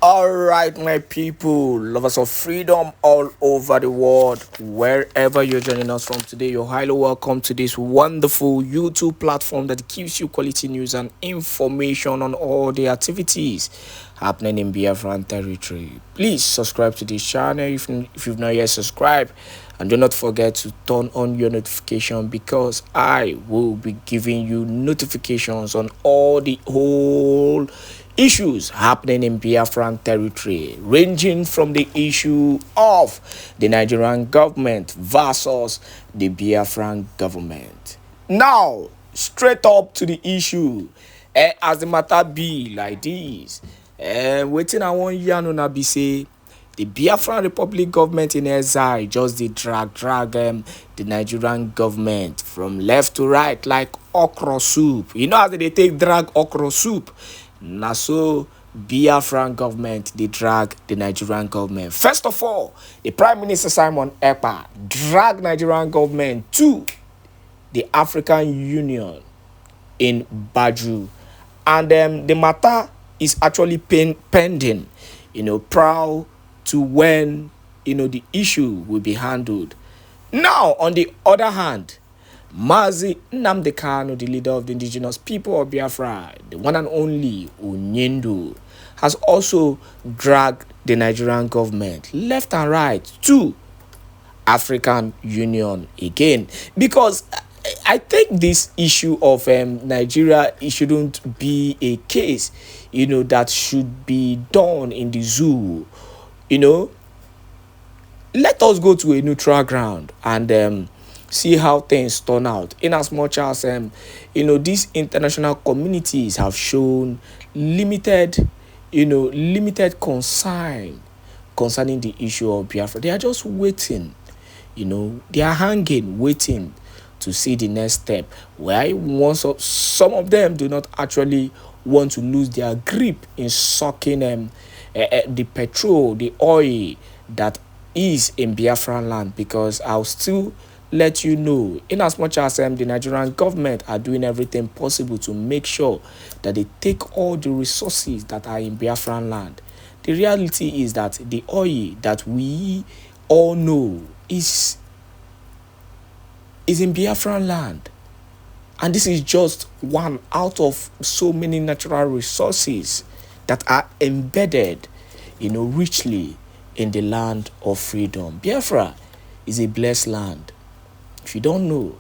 All right, my people, lovers of freedom all over the world, wherever you're joining us from today, you're highly welcome to this wonderful YouTube platform that gives you quality news and information on all the activities happening in Biafran territory. Please subscribe to this channel if you've not yet subscribed, and do not forget to turn on your notification because I will be giving you notifications on all the whole issues happening in Biafran territory, ranging from the issue of the Nigerian government versus the Biafran government. Now, straight up to the issue, as the matter be like this, waiting I want yarn on be say the Biafran Republic government in exile just the drag the Nigerian government from left to right like okra soup. You know how they take drag okra soup? Na so Biafran government they drag the Nigerian government. First of all, the Prime Minister Simon Èkpá drag Nigerian government to the African Union in Baju, and the matter is actually pending. Prior to when the issue will be handled. Now, on the other hand, Mazi Nnamdi Kanu, the leader of the indigenous people of Biafra, the one and only Onyendo, has also dragged the Nigerian government left and right to African Union again, because I think this issue of Nigeria, it shouldn't be a case that should be done in the zoo. Let us go to a neutral ground and see how things turn out, in as much as these international communities have shown limited concern concerning the issue of Biafra. They are just waiting. They are hanging, waiting to see the next step. Why some of them do not actually want to lose their grip in sucking the petrol, the oil that is in Biafraland, because I'll still let you know, in as much as the Nigerian government are doing everything possible to make sure that they take all the resources that are in Biafraland. The reality is that the oil that we all know is in Biafraland. And this is just one out of so many natural resources that are embedded, richly in the land of freedom. Biafra is a blessed land. If you don't know,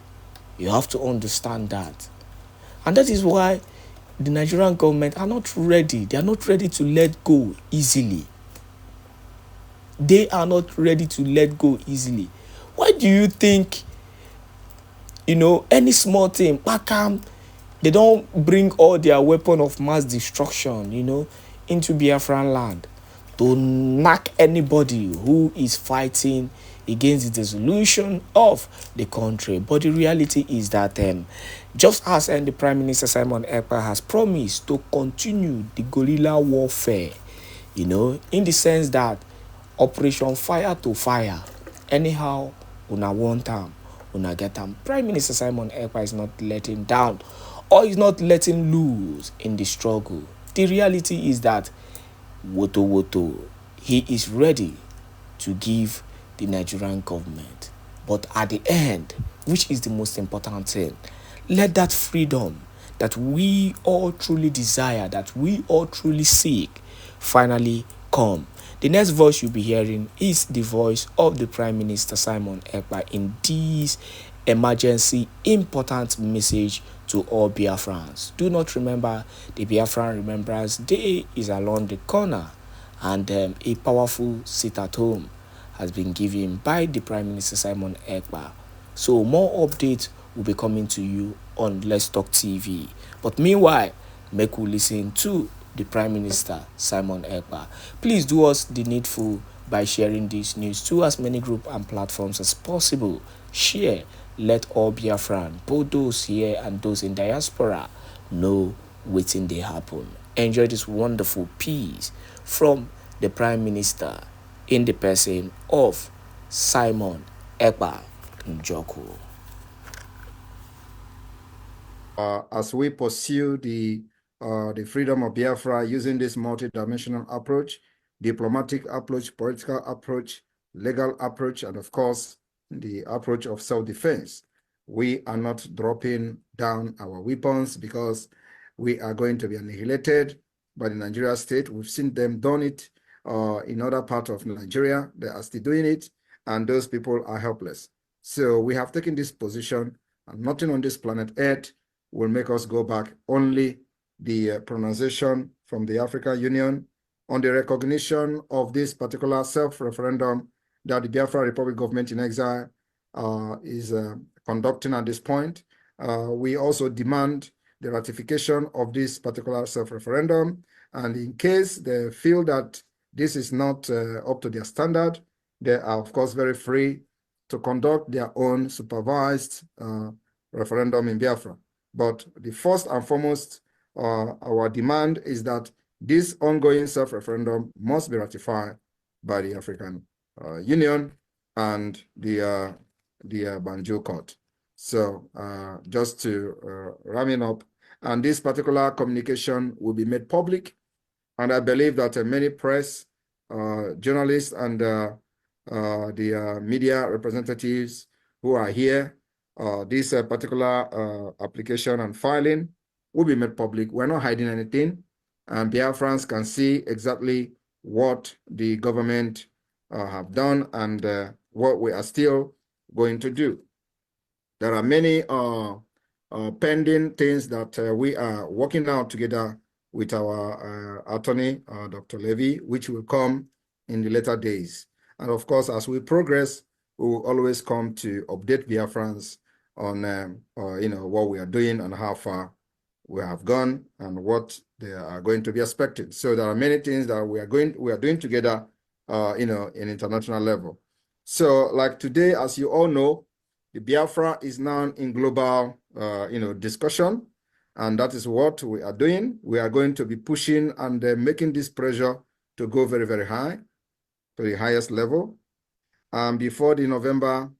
you have to understand that. And that is why the Nigerian government are not ready. They are not ready to let go easily. They are not ready to let go easily. Why do you think, any small thing, they don't bring all their weapon of mass destruction, into Biafran land to knock anybody who is fighting against the dissolution of the country? But the reality is that just as the Prime Minister Simon Èkpá has promised to continue the guerrilla warfare, in the sense that Operation Fire to Fire, anyhow, una want time, una get time. Prime Minister Simon Èkpá is not letting down or is not letting loose in the struggle. The reality is that Woto, he is ready to give the Nigerian government. But at the end, which is the most important thing, let that freedom that we all truly desire, that we all truly seek, finally come. The next voice you'll be hearing is the voice of the Prime Minister Simon Èkpá in this emergency important message to all Biafrans. Do not remember, the Biafran Remembrance Day is around the corner, and a powerful sit at home has been given by the Prime Minister Simon Èkpá. So more updates will be coming to you on Let's Talk TV. But meanwhile, make we listen to the Prime Minister Simon Èkpá. Please do us the needful by sharing this news to as many groups and platforms as possible. Share, let all Biafran, both those here and those in diaspora, know waiting they happen. Enjoy this wonderful piece from the Prime Minister in the person of Simon Èkpá Njoko. As we pursue the the freedom of Biafra using this multidimensional approach, diplomatic approach, political approach, legal approach, and of course, the approach of self-defense. We are not dropping down our weapons because we are going to be annihilated by the Nigeria state. We've seen them done it in other parts of Nigeria. They are still doing it, and those people are helpless. So we have taken this position, and nothing on this planet Earth will make us go back. Only the pronunciation from the African Union on the recognition of this particular self-referendum that the Biafra Republic government in exile is conducting at this point. We also demand the ratification of this particular self-referendum, and in case they feel that this is not up to their standard, they are, of course, very free to conduct their own supervised referendum in Biafra. But the first and foremost, our demand is that this ongoing self-referendum must be ratified by the African Union and the Banjul Court. So just to round up, and this particular communication will be made public, and I believe that many press, journalists, and the media representatives who are here, this particular application and filing will be made public. We're not hiding anything, and Biafrans can see exactly what the government have done and what we are still going to do. There are many pending things that we are working out together with our attorney, Dr. Levy, which will come in the later days. And of course, as we progress, we will always come to update Biafrans on what we are doing and how far we have gone and what they are going to be expected. So there are many things that we are doing together, in international level. So like today, as you all know, the Biafra is now in global, discussion, and that is what we are doing. We are going to be pushing and making this pressure to go very, very high, to the highest level. And before the November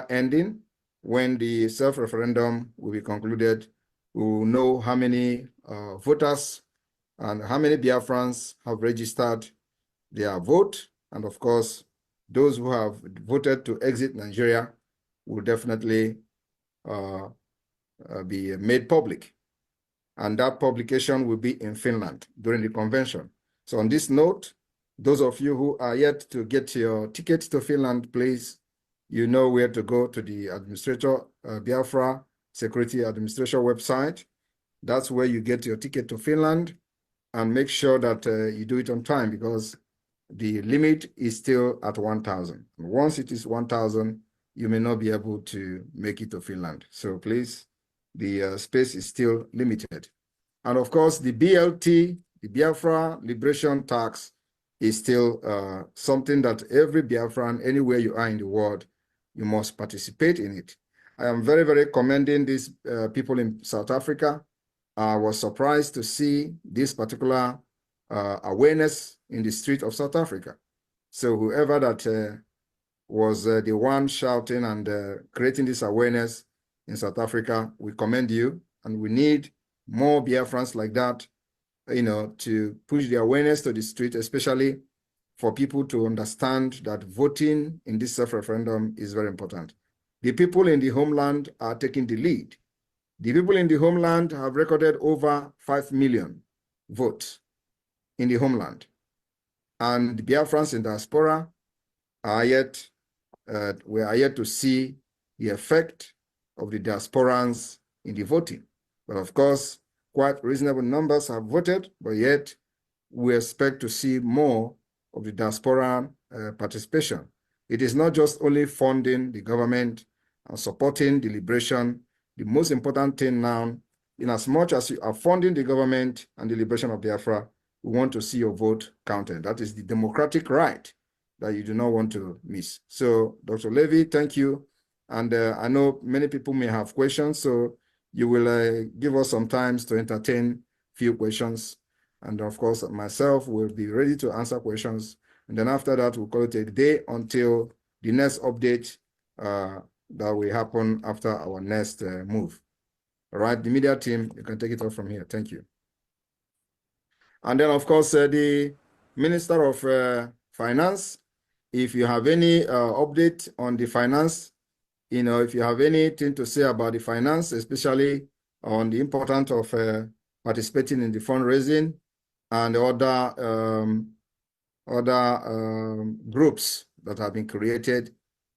ending, when the self-referendum will be concluded, we will know how many voters and how many Biafrans have registered their vote. And of course, those who have voted to exit Nigeria will definitely be made public. And that publication will be in Finland during the convention. So on this note, those of you who are yet to get your tickets to Finland, please, you know where to go, to the administrator, Biafra Security Administration website. That's where you get your ticket to Finland, and make sure that you do it on time, because the limit is still at 1,000. Once it is 1,000, you may not be able to make it to Finland. So please, the space is still limited. And of course, the BLT, the Biafra Liberation Tax, is still something that every Biafran, anywhere you are in the world, you must participate in it. I am very, very commending these people in South Africa. I was surprised to see this particular awareness in the street of South Africa. So whoever that was the one shouting and creating this awareness in South Africa, we commend you, and we need more Biafrans like that, to push the awareness to the street, especially for people to understand that voting in this self-referendum is very important. The people in the homeland are taking the lead. The people in the homeland have recorded over 5 million votes in the homeland. And the Biafrans in diaspora are we are yet to see the effect of the diasporans in the voting. But of course, quite reasonable numbers have voted, but yet we expect to see more of the diaspora participation. It is not just only funding the government and supporting the liberation. The most important thing now, in as much as you are funding the government and the liberation of Biafra, we want to see your vote counted. That is the democratic right that you do not want to miss. So, Dr. Levy, thank you. And I know many people may have questions, so you will give us some time to entertain few questions. And of course, myself will be ready to answer questions. And then after that, we'll call it a day until the next update that will happen after our next move. All right, the media team, you can take it off from here. Thank you. And then, of course, the Minister of Finance, if you have any update on the finance, if you have anything to say about the finance, especially on the importance of participating in the fundraising and other groups that have been created,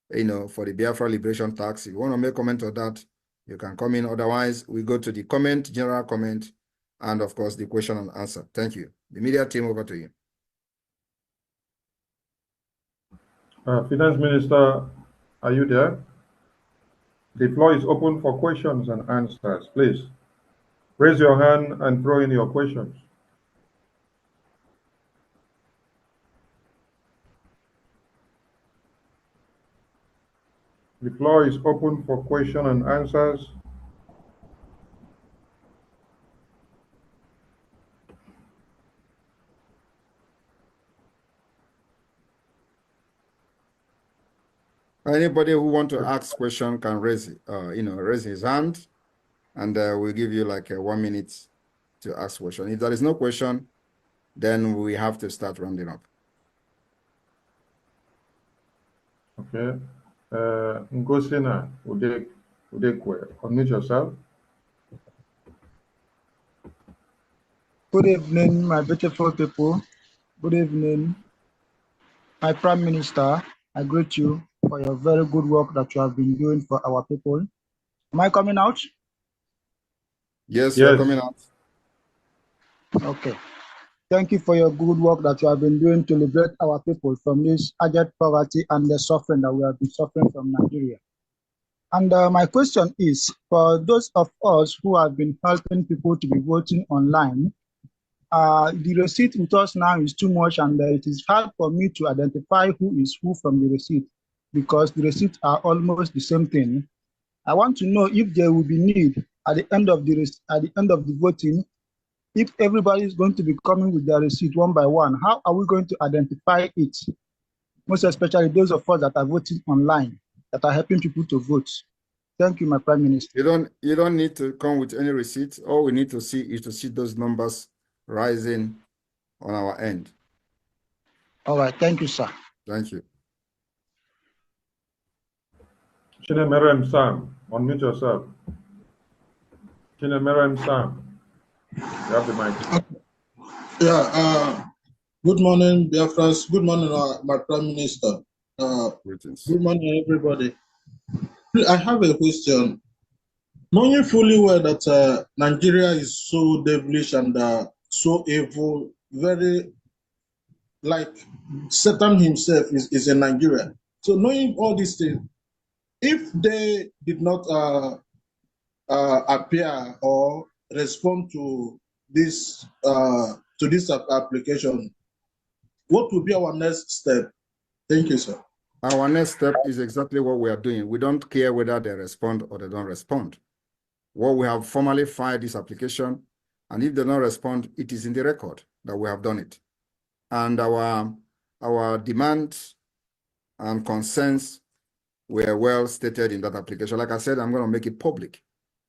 for the Biafra Liberation Tax. If you want to make comment on that, you can come in. Otherwise, we go to the comment, general comment, and of course, the question and answer. Thank you. The media team, over to you. Finance Minister, are you there? The floor is open for questions and answers. Please raise your hand and throw in your questions. The floor is open for question and answers. Anybody who want to ask question can raise his hand, and we'll give you like 1 minute to ask question. If there is no question, then we have to start rounding up. Okay. Ngosina Udekwe, unmute yourself. Good evening, my beautiful people. Good evening, my Prime Minister. I greet you for your very good work that you have been doing for our people. Am I coming out? Yes, you're coming out. Okay. Thank you for your good work that you have been doing to liberate our people from this urgent poverty and the suffering that we have been suffering from Nigeria. And my question is, for those of us who have been helping people to be voting online, the receipt with us now is too much, and it is hard for me to identify who is who from the receipt, because the receipts are almost the same thing. I want to know if there will be need at the end of the voting, if everybody is going to be coming with their receipt one by one. How are we going to identify it? Most especially those of us that are voting online, that are helping people to vote. Thank you, my Prime Minister. You don't need to come with any receipt. All we need to see is to see those numbers rising on our end. All right, thank you, sir. Thank you. Chinemerem Sam, unmute yourself. Chinemerem Sam, you have the mic. Yeah, good morning, Biafrans. Good morning, my Prime Minister. Good morning, everybody. I have a question. Knowing fully well that Nigeria is so devilish and so evil, very like Satan himself is a Nigerian. So knowing all these things, if they did not appear or respond to this application, what will be our next step? Thank you, sir. Our next step is exactly what we are doing. We don't care whether they respond or they don't respond. Well, we have formally filed this application, and if they don't respond, it is in the record that we have done it. And our demands and concerns were well stated in that application. Like I said, I'm going to make it public.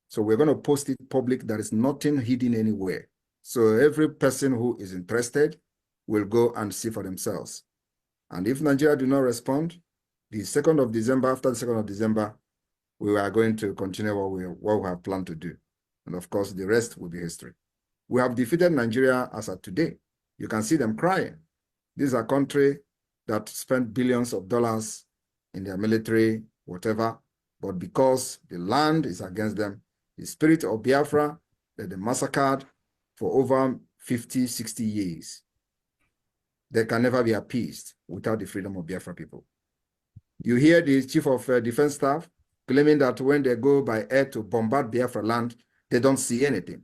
So we're going to post it public. There is nothing hidden anywhere. So every person who is interested will go and see for themselves. And if Nigeria do not respond, the 2nd of December, after the 2nd of December, we are going to continue what we have planned to do. And of course, the rest will be history. We have defeated Nigeria as of today. You can see them crying. This is a country that spent billions of dollars in their military, whatever, but because the land is against them, the spirit of Biafra that they massacred for over 50, 60 years, they can never be appeased without the freedom of Biafra people. You hear the Chief of Defense Staff claiming that when they go by air to bombard Biafraland, they don't see anything.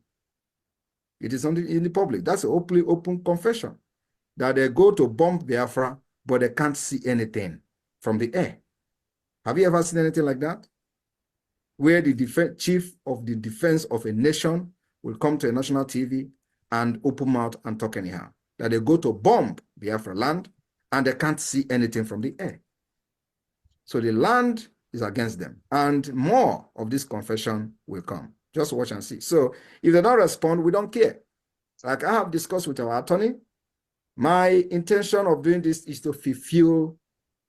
It is in the public. That's an open confession, that they go to bomb Biafra, but they can't see anything from the air. Have you ever seen anything like that? Where the chief of the defense of a nation will come to a national TV and open mouth and talk anyhow. That they go to bomb Biafraland and they can't see anything from the air. So the land is against them. And more of this confession will come. Just watch and see. So if they don't respond, we don't care. Like I have discussed with our attorney, my intention of doing this is to fulfill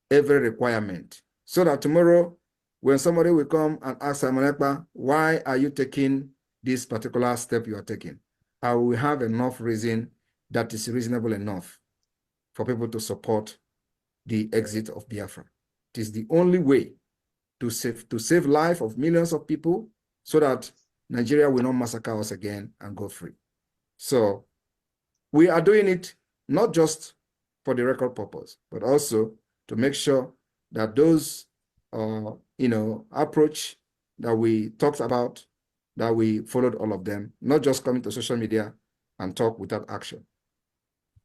every requirement so that tomorrow, when somebody will come and ask Simon Èkpá, why are you taking this particular step you are taking? I will have enough reason that is reasonable enough for people to support the exit of Biafra. It is the only way to save life of millions of people so that Nigeria will not massacre us again and go free. So we are doing it not just for the record purpose, but also to make sure that those approach that we talked about, that we followed all of them, not just coming to social media and talk without action.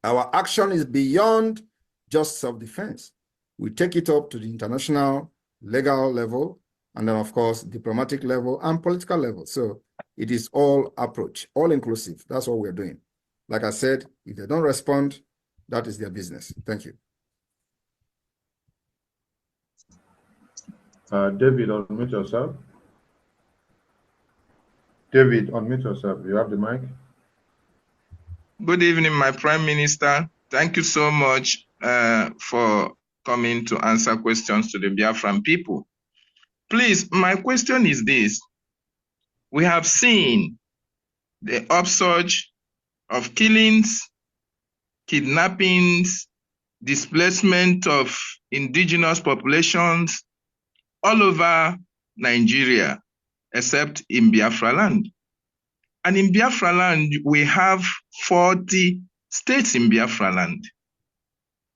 Our action is beyond just self-defense. We take it up to the international legal level, and then of course, diplomatic level and political level. So it is all approach, all inclusive. That's what we're doing. Like I said, if they don't respond, that is their business. Thank you. David, unmute yourself. David, unmute yourself. You have the mic. Good evening, my Prime Minister. Thank you so much for coming to answer questions to the Biafran people. Please, my question is this. We have seen the upsurge of killings, kidnappings, displacement of indigenous populations all over Nigeria, except in Biafraland. And in Biafraland, we have 40 states in Biafraland.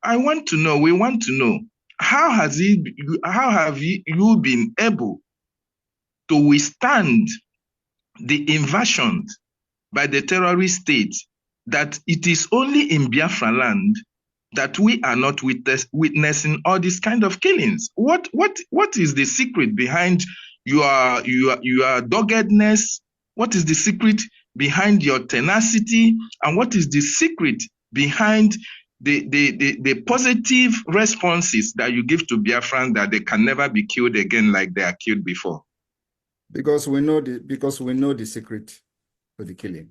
We want to know, how have you been able to withstand the invasion by the terrorist state, that it is only in Biafraland that we are not witnessing all these kind of killings? What is the secret behind your doggedness? What is the secret behind your tenacity? And what is the secret behind the positive responses that you give to Biafrans, that they can never be killed again like they are killed before? Because we know the secret to the killing.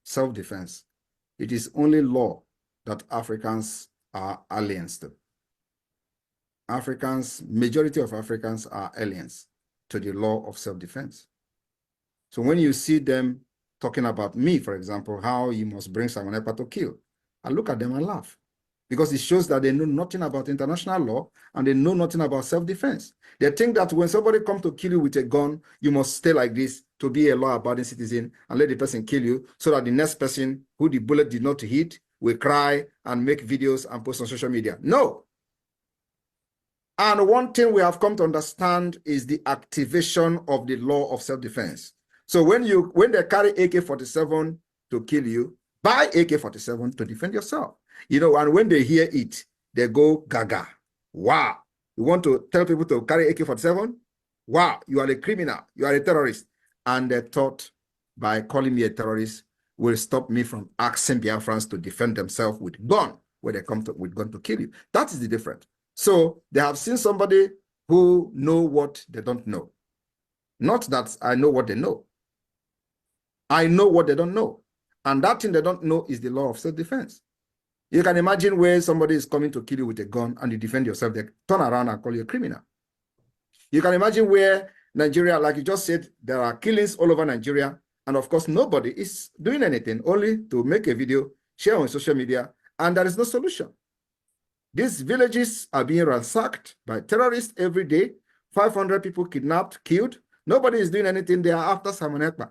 Self-defense. It is only law that Africans are aliens to. Majority of Africans are aliens to the law of self-defense. So when you see them talking about me, for example, how you must bring Simon Èkpá to kill, I look at them and laugh, because it shows that they know nothing about international law and they know nothing about self-defense. They think that when somebody comes to kill you with a gun, you must stay like this to be a law-abiding citizen and let the person kill you, so that the next person who the bullet did not hit will cry and make videos and post on social media. No. And one thing we have come to understand is the activation of the law of self-defense. So when they carry AK-47 to kill you, buy AK-47 to defend yourself. And when they hear it, they go gaga. Wow. You want to tell people to carry AK-47? Wow, you are a criminal. You are a terrorist. And they thought by calling me a terrorist will stop me from asking Biafrans to defend themselves with gun, when they come with gun to kill you. That is the difference. So they have seen somebody who know what they don't know. Not that I know what they know. I know what they don't know. And that thing they don't know is the law of self-defense. You can imagine where somebody is coming to kill you with a gun and you defend yourself, they turn around and call you a criminal. You can imagine where Nigeria, like you just said, there are killings all over Nigeria, and of course nobody is doing anything, only to make a video, share on social media, and there is no solution. These villages are being ransacked by terrorists every day, 500 people kidnapped, killed. Nobody is doing anything. They are after Simon Èkpá,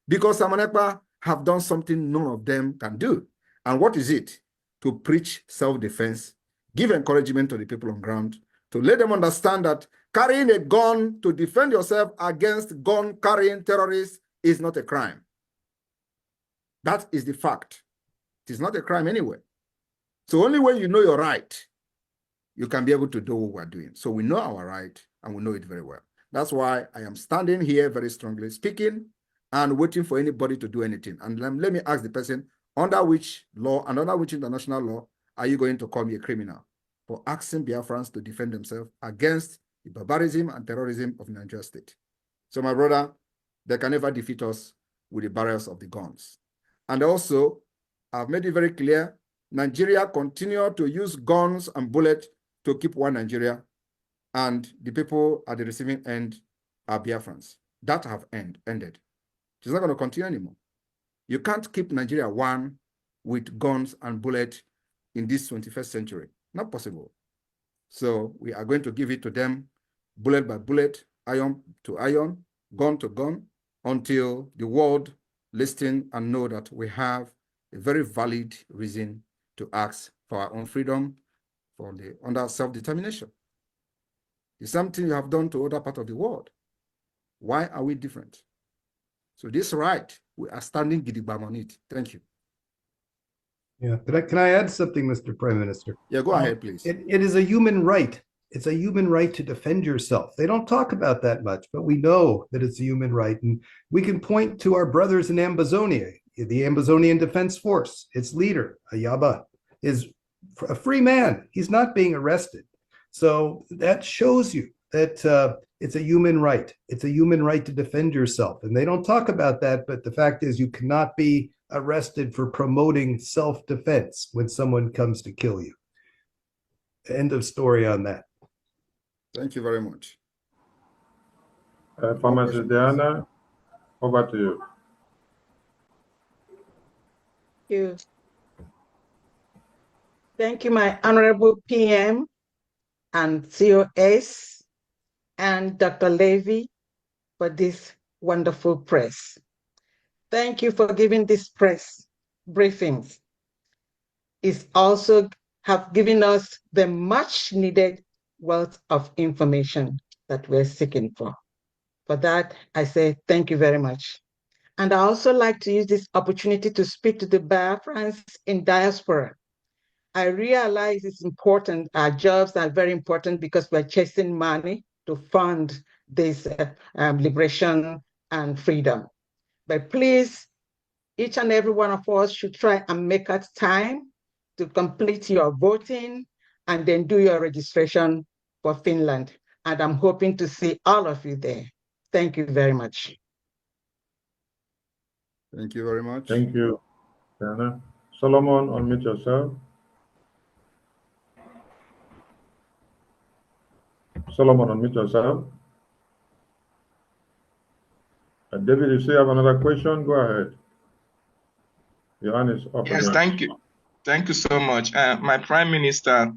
because Simon Èkpá have done something none of them can do. And what is it? To preach self-defense, give encouragement to the people on ground, to let them understand that carrying a gun to defend yourself against gun-carrying terrorists is not a crime. That is the fact. It is not a crime anywhere. So only when you know your right, you can be able to do what we're doing. So we know our right, and we know it very well. That's why I am standing here very strongly, speaking and waiting for anybody to do anything. And let me ask the person, under which law and under which international law are you going to call me a criminal for asking Biafrans to defend themselves against the barbarism and terrorism of Nigeria state? So my brother, They can never defeat us with the barrels of the guns. And also, I've made it very clear, Nigeria continue to use guns and bullets to keep one Nigeria, and the people at the receiving end are Biafrans. That have ended. It's not going to continue anymore. You can't keep Nigeria one with guns and bullets in this 21st century. Not possible. So we are going to give it to them bullet by bullet, iron to iron, gun to gun, until the world listen and know that we have a very valid reason to ask for our own freedom under self-determination. It's something you have done to other parts of the world. Why are we different? So this right, we are standing gidigba on it. Thank you. Yeah, but can I add something, Mr. Prime Minister? Yeah, go ahead, please. It is a human right. It's a human right to defend yourself. They don't talk about that much, but we know that it's a human right. And we can point to our brothers in Ambazonia, the Ambazonian Defense Force. Its leader, Ayaba, is a free man. He's not being arrested. So that shows you that it's a human right. It's a human right to defend yourself. And they don't talk about that, but the fact is you cannot be arrested for promoting self-defense when someone comes to kill you. End of story on that. Thank you very much. Pharmacist Diana, over to you. Thank you, my Honorable PM and COS and Dr. Levy for this wonderful press. Thank you for giving this press briefings. It's also have given us the much needed wealth of information that we're seeking for. For that, I say thank you very much. And I also like to use this opportunity to speak to the Biafrans in diaspora. I realize it's important, our jobs are very important because we're chasing money to fund this liberation and freedom. But please, each and every one of us should try and make out time to complete your voting and then do your registration for Finland. And I'm hoping to see all of you there. Thank you very much. Thank you very much. Thank you, Diana. Solomon, unmute yourself. Solomon, unmute yourself. David, if you have another question, go ahead. Your hand is up. Yes, again. thank you. Thank you so much. My Prime Minister,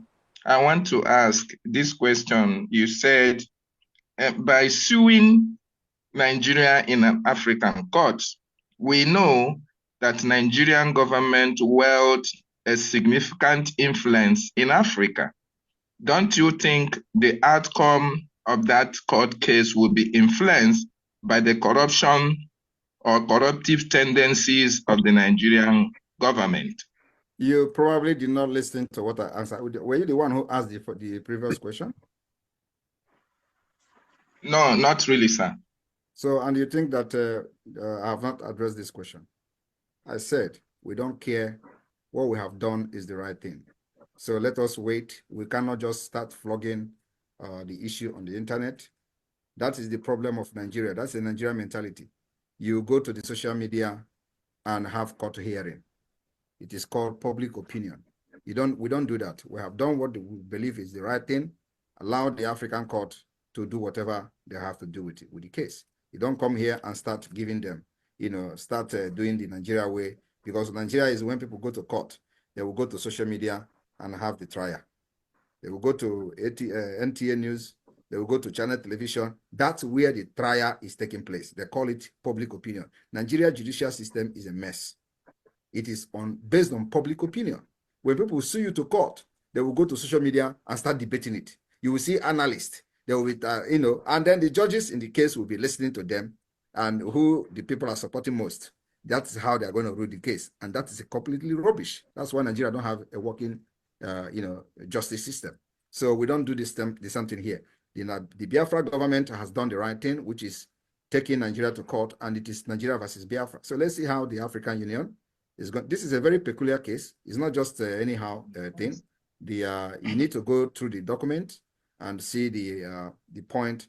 I want to ask this question. You said by suing Nigeria in an African court, we know that Nigerian government wield a significant influence in Africa. Don't you think the outcome of that court case will be influenced by the corruption or corruptive tendencies of the Nigerian government? You probably did not listen to what I answered. Were you the one who asked the previous question? No, not really, sir. So, and you think that I have not addressed this question? I said, we don't care. What we have done is the right thing. So let us wait. We cannot just start flogging the issue on the internet. That is the problem of Nigeria. That's the Nigerian mentality. You go to the social media and have court hearing. It is called public opinion. We don't do that. We have done what we believe is the right thing. Allow the African court to do whatever they have to do with the case. You don't come here and start giving them, start doing the Nigeria way, because Nigeria is when people go to court, they will go to social media and have the trial. They will go to NTA News, they will go to channel television. That's where the trial is taking place. They call it public opinion. Nigeria judicial system is a mess. It is based on public opinion. When people sue you to court, they will go to social media and start debating it. You will see analysts. They will be, and then the judges in the case will be listening to them and who the people are supporting most. That's how they are going to rule the case. And that is completely rubbish. That's why Nigeria don't have a working, justice system. So we don't do this something here. The Biafra government has done the right thing, which is taking Nigeria to court, and it is Nigeria versus Biafra. So let's see how the African Union is going. This is a very peculiar case. It's not just anyhow thing. You need to go through the document and see the point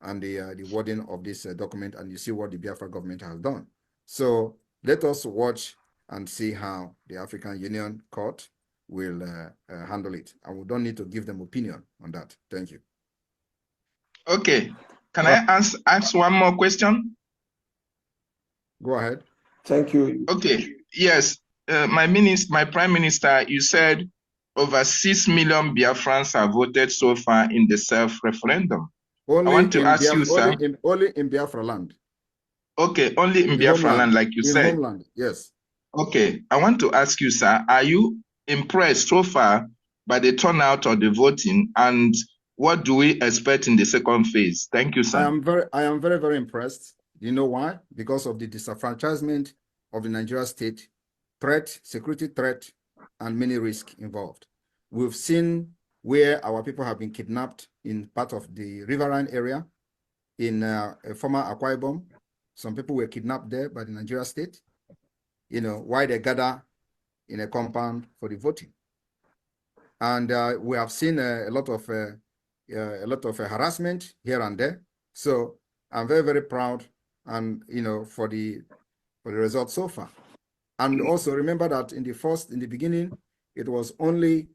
and the wording of this document, and you see what the Biafra government has done. So let us watch and see how the African Union Court will handle it. And we don't need to give them opinion on that. Thank you. Okay. Can I ask one more question? Go ahead. Thank you. Okay. Yes. My Prime Minister, you said over 6 million Biafrans have voted so far in the self-referendum. I want to ask you, sir. Only in Biafraland. Okay, only in Biafraland, like you said. Homeland, yes. Okay, I want to ask you, sir, are you impressed so far by the turnout of the voting, and what do we expect in the second phase? Thank you, sir. I am very, very impressed. You know why? Because of the disenfranchisement of the Nigeria state, security threat, and many risks involved. We've seen where our people have been kidnapped in part of the riverine area, in a former Akwa Ibom. Some people were kidnapped there by the Nigeria state, you know, while they gather in a compound for the voting. And we have seen a lot of harassment here and there. So I'm very, very proud, and you know, for the results so far. And also remember that in the beginning, it was only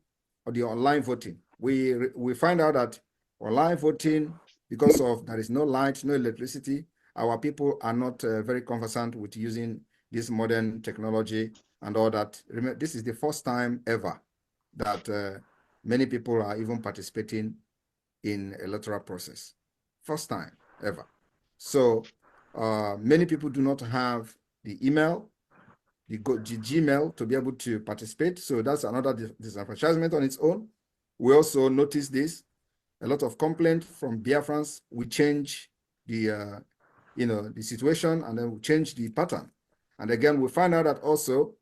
the online voting. We find out that online voting, because of there is no light, no electricity, our people are not very conversant with using this modern technology and all that. Remember, this is the first time ever that many people are even participating in electoral process. First time ever. So many people do not have the email, the Gmail to be able to participate. So that's another disenfranchisement on its own. We also notice this, a lot of complaint from Biafrans. We change the the situation, and then we change the pattern. And again, we find out that also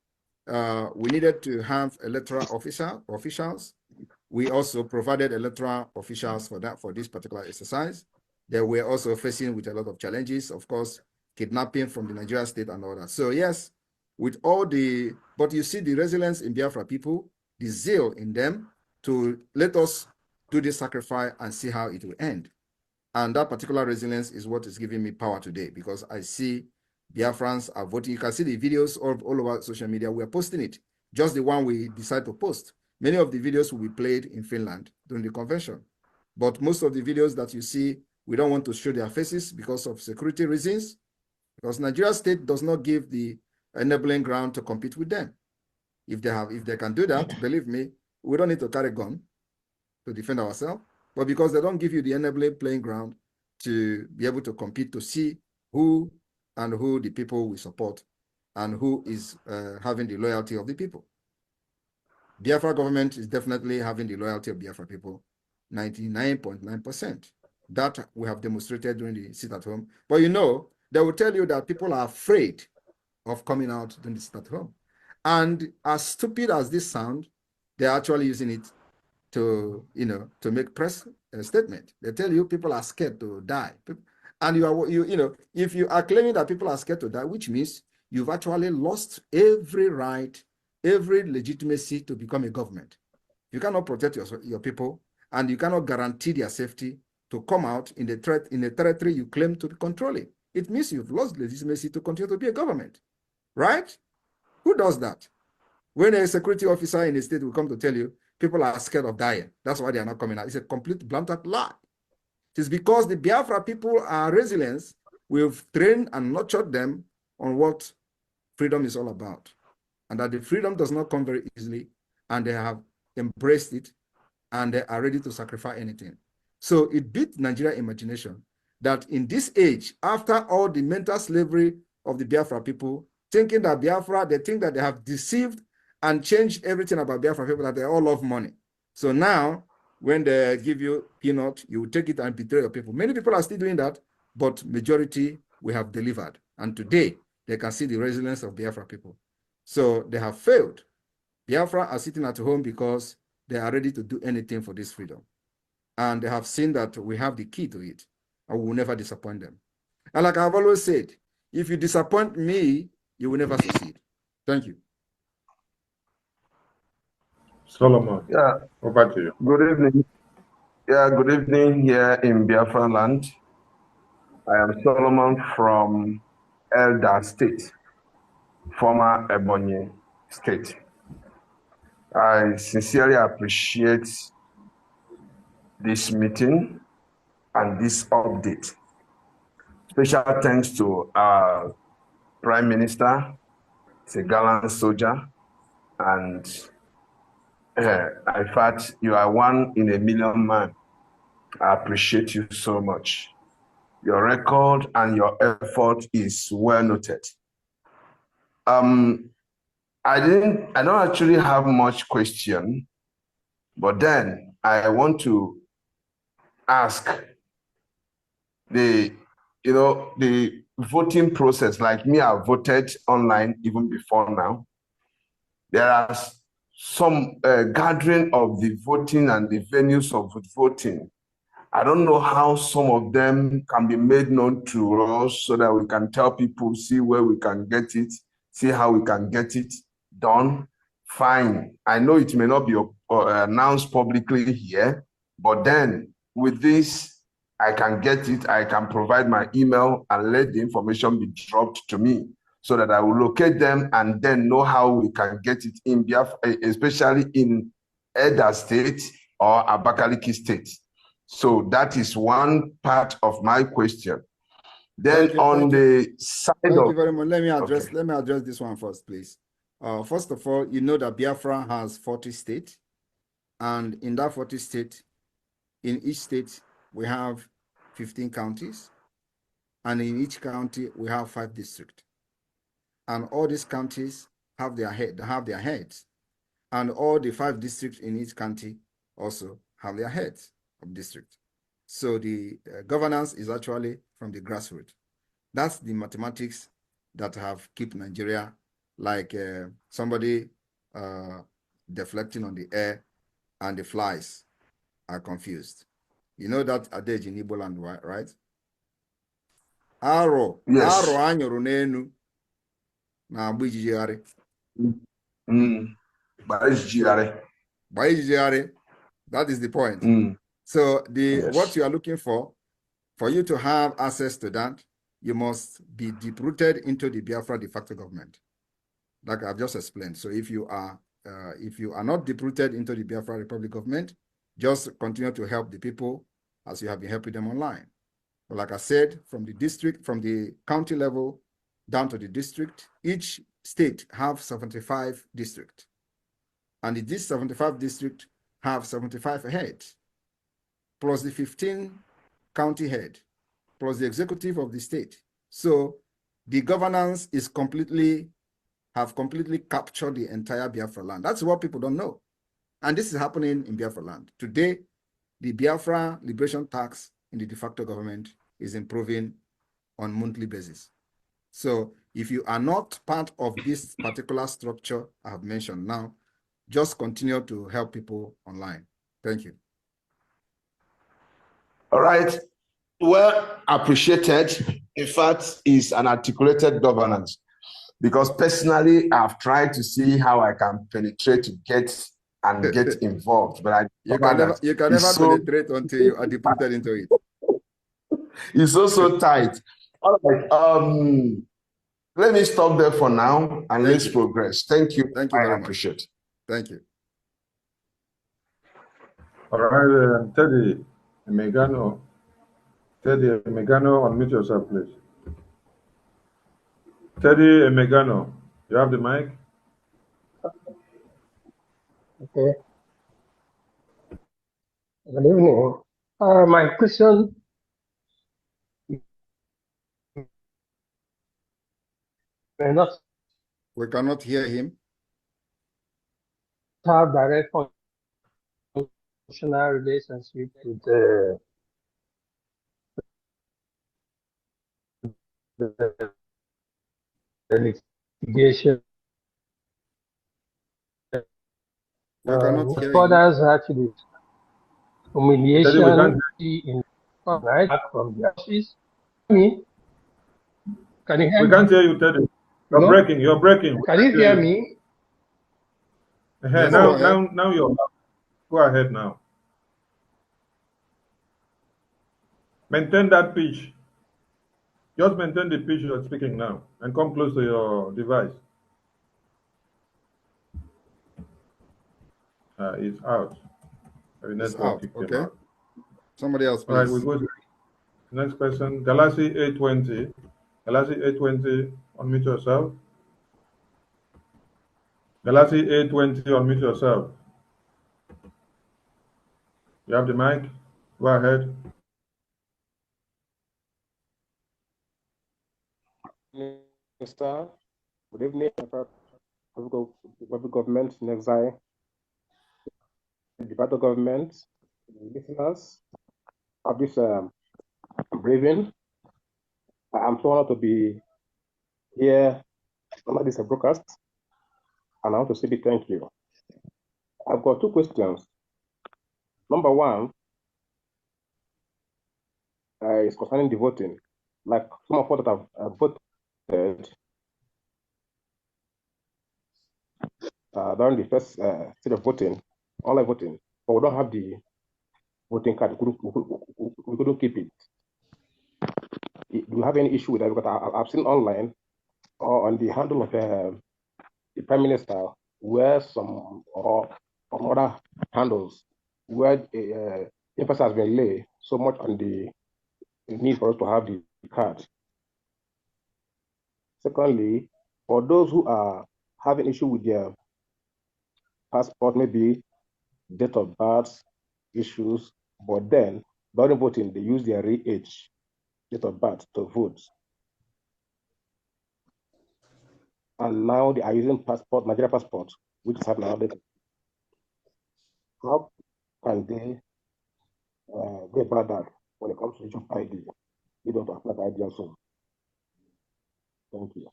we needed to have electoral officials. We also provided electoral officials for this particular exercise. They were also facing with a lot of challenges, of course, kidnapping from the Nigeria state and all that. So yes, with all but you see the resilience in Biafra people, the zeal in them to let us do this sacrifice and see how it will end. And that particular resilience is what is giving me power today, because I see Biafrans are voting. You can see the videos all over social media. We are posting it, just the one we decide to post. Many of the videos will be played in Finland during the convention. But most of the videos that you see, we don't want to show their faces because of security reasons, because Nigeria state does not give the enabling ground to compete with them. If they can do that, believe me, we don't need to carry a gun to defend ourselves. But because they don't give you the enabling playing ground to be able to compete, to see who the people will support and who is having the loyalty of the people. Biafra government is definitely having the loyalty of Biafra people, 99.9%. That we have demonstrated during the sit at home. But you know, they will tell you that people are afraid of coming out during the sit at home. And as stupid as this sounds, they're actually using it to make press statement. They tell you people are scared to die. And if you are claiming that people are scared to die, which means you've actually lost every right, every legitimacy to become a government. You cannot protect your people, and you cannot guarantee their safety to come out in the territory you claim to be controlling. It means you've lost legitimacy to continue to be a government, right? Who does that? When a security officer in the state will come to tell you people are scared of dying, that's why they are not coming out. It's a complete blatant lie. It is because the Biafra people are resilient. We've trained and nurtured them on what freedom is all about, and that the freedom does not come very easily, and they have embraced it, and they are ready to sacrifice anything. So it beat Nigeria imagination that in this age, after all the mental slavery of the Biafra people, thinking that Biafra, they think that they have deceived and changed everything about Biafra people, that they all love money. So now, when they give you peanut, you take it and betray your people. Many people are still doing that, but majority we have delivered. And today, they can see the resilience of Biafra people. So they have failed. Biafra are sitting at home because they are ready to do anything for this freedom. And they have seen that we have the key to it, and we will never disappoint them. And like I've always said, if you disappoint me, you will never succeed. Thank you. Solomon, over to you. Good evening. Yeah, good evening here in Biafraland. I am Solomon from Elder State, former Ebonyi State. I sincerely appreciate this meeting and this update. Special thanks to our Prime Minister, he's a gallant soldier, and in fact, you are one in a million man. I appreciate you so much. Your record and your effort is well noted. I don't actually have much question, but then I want to ask the voting process. Like me, I voted online even before now. There are some gathering of the voting and the venues of voting. I don't know how some of them can be made known to us so that we can tell people, see where we can get it, see how we can get it done. Fine. I know it may not be announced publicly here, but then with this, I can get it. I can provide my email and let the information be dropped to me so that I will locate them and then know how we can get it in Biafra, especially in Elder State or Abakaliki State. So that is one part of my question. Then the side Thank you very much. Let me address this one first, please. First of all, you know that Biafra has 40 states, and in that 40 states, in each state we have 15 counties, and in each county we have 5 districts, and all these counties have their heads, and all the 5 districts in each county also have their heads of district. So the governance is actually from the grassroots. That's the mathematics that have kept Nigeria like somebody deflecting on the air and the flies are confused. You know that adage in Igbo land, right? Aro, yes. Aro anyoro n'enu na agba ijijigharị. That is the point. So what you are looking for you to have access to that, you must be deep-rooted into the Biafra de facto government, like I've just explained. So if you are not deep-rooted into the Biafra Republic government, just continue to help the people as you have been helping them online. But like I said, from the county level down to the district, each state have 75 districts. And these 75 districts have 75 heads, plus the 15 county head, plus the executive of the state. So the governance is completely captured the entire Biafra land. That's what people don't know. And this is happening in Biafra land. Today, the Biafra liberation tax in the de facto government is improving on monthly basis. So if you are not part of this particular structure I have mentioned now, just continue to help people online. Thank you. All right. Well appreciated. In fact, is an articulated governance, because personally, I've tried to see how I can penetrate to get involved, but you can never penetrate until you are deep-rooted into it. It's also tight. All right. Let me stop there for now and let's progress. Thank you. Thank you very much. Appreciate it. Thank you. All right, Teddy Megano. Teddy Megano, unmute yourself, please. Teddy Megano, you have the mic. Okay. Good evening. My question. We cannot hear him. Have direct functional relationship with the litigation. Others actually humiliation in right from the office. Me? Can you hear me? We can't hear you, Teddy. You're breaking. You're breaking. Can you hear me? Yes, now you're. Go ahead now. Maintain that pitch. Just maintain the pitch you're speaking now and come close to your device. It's out. It's out. Okay. Out. Somebody else, please. All right, we go to the next person. Galaxy 820. Galaxy 820, unmute yourself. Galaxy 820, unmute yourself. You have the mic. Go ahead. Mr. Good evening, public government in exile, the federal government, the listeners of this briefing. I'm so honored to be here under this broadcast, and I want to say big thank you. I've got two questions. Number one is concerning the voting. Like some of us that have voted during the first stage of voting, online voting, but we don't have the voting card. We couldn't keep it. Do you have any issue with that? Because I've seen online or on the handle of the Prime Minister where some or on other handles where emphasis has been laid so much on the need for us to have the card. Secondly, for those who are having issue with their passport, maybe date of birth issues, but then during voting, they use their real age, date of birth to vote. And now they are using passport, Nigeria passport, which is happening nowadays. How can they go about that when it comes to issue of ID? You don't apply for ID also. Thank you.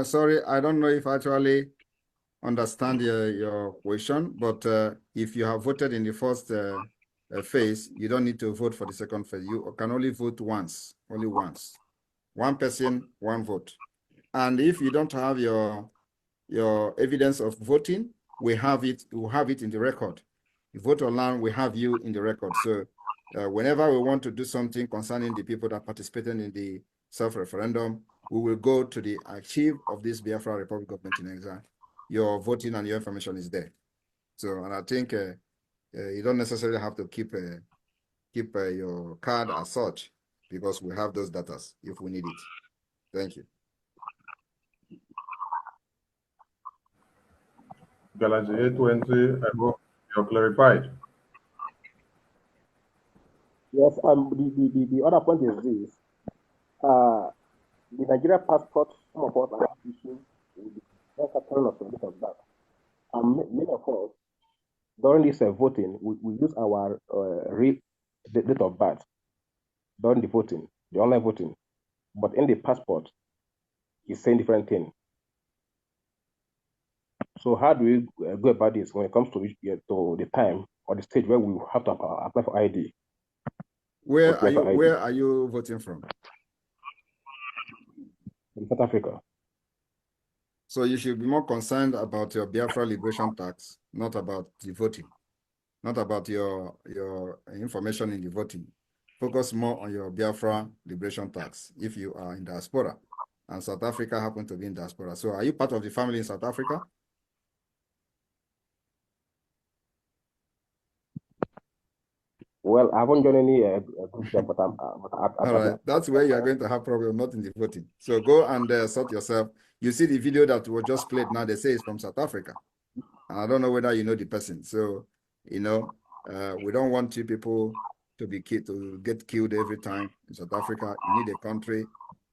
Sorry, I don't know if I actually understand your question, but if you have voted in the first phase, you don't need to vote for the second phase. You can only vote once, only once. One person, one vote. And if you don't have your evidence of voting, we have it in the record. You vote online, we have you in the record. So whenever we want to do something concerning the people that participated in the self-referendum, we will go to the archive of this Biafra Republic Government in Exile. Your voting and your information is there. So, and I think you don't necessarily have to keep your card as such, because we have those data if we need it. Thank you. Galaxy 820, I hope you're clarified. Yes, the other point is this. The Nigeria passport, some of us are issues with the capturing of date of birth. And many of us, during this voting, we use our real date of birth during the voting, the online voting. But in the passport, it's saying different thing. So how do we go about this when it comes to the time or the stage where we have to apply for ID? Where are you voting from? In South Africa. So you should be more concerned about your Biafra liberation tax, not about the voting, not about your information in the voting. Focus more on your Biafra liberation tax if you are in diaspora, and South Africa happen to be in diaspora. So are you part of the family in South Africa? Well, I haven't done any group there, but I'm. All right, that's where you are going to have problem, not in the voting. So go and sort yourself. You see the video that was just played now. They say it's from South Africa, and I don't know whether you know the person. So we don't want you people to get killed every time in South Africa. You need a country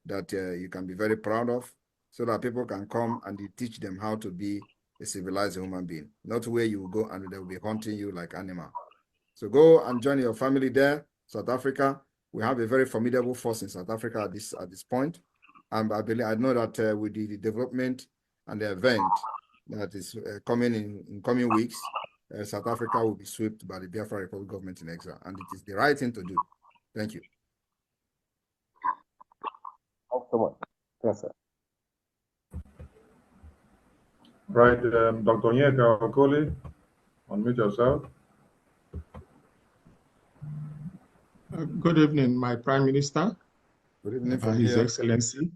that you can be very proud of, so that people can come and you teach them how to be a civilized human being, not where you go and they will be hunting you like animal. So go and join your family there, South Africa. We have a very formidable force in South Africa at this point. And I know that with the development and the event that is coming in coming weeks, South Africa will be swept by the Biafra Republic government in exile. And it is the right thing to do. Thank you. Thanks so much. Yes, sir. Right, Dr. Onyeka Okoli, unmute yourself. Good evening, my Prime Minister. Good evening from His here. Excellency.